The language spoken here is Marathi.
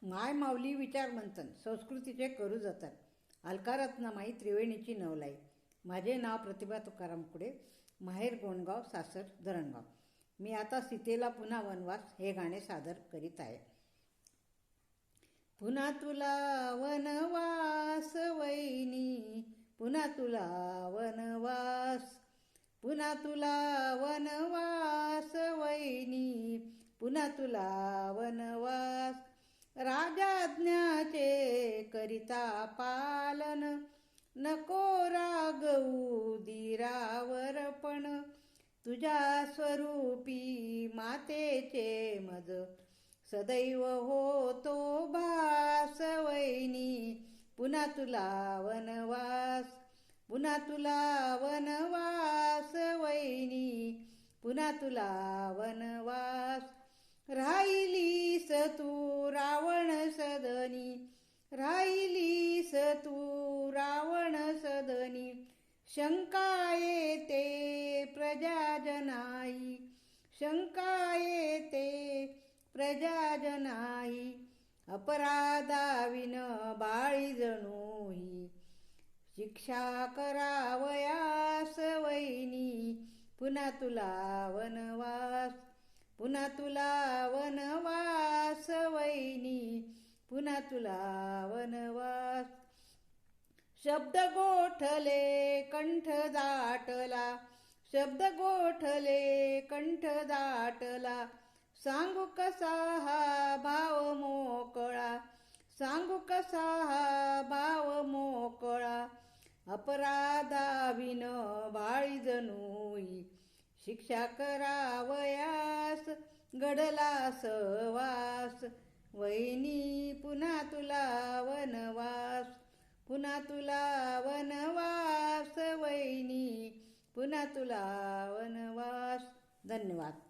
माय माऊली विचार मंथन संस्कृतीचे करू जतन अलकारत्नमाई त्रिवेणीची नवलाई. माझे नाव प्रतिभा तुकाराम कुडे, माहेर गोंडगाव, सासर धरणगाव. मी आता सीतेला पुन्हा वनवास हे गाणे सादर करीत आहे. पुन्हा तुला वनवास वैनी, पुन्हा तुला वनवास, पुन्हा तुला वनवास वैनी, पुन्हा तुला वनवास. राजाज्ञाचे करिता पालन, नको रागवू धीरावर पण. तुझ्या स्वरूपी मातेचे मज सदैव होतो भास वैनी. पुन्हा तुला वनवास, पुन्हा तुला वनवास वैनी, पुन्हा तुला वनवास. राहिलीस तू रावण सदनी, राहिलीस तू रावण सदनी. शंका येते प्रजाजनाई, शंका येते प्रजाजनाई. अपराधाविन बाळी जणूही, शिक्षा करावयास वैनी. पुन्हा तुला वनवास, पुन्हा तुला वनवास वैनी, पुन्हा तुला वनवास. शब्द गोठले कंठ दाटला, शब्द गोठले कंठ दाटला. सांगू कसा हा भाव मोकळा, सांगू कसा हा भाव मोकळा. अपराधाविन बाळी जणूही, शिक्षा करावयास घडला सहवास वैनी. पुन्हा तुला वनवास, पुन्हा तुला वनवास वैनी, पुन्हा तुला वनवास. धन्यवाद.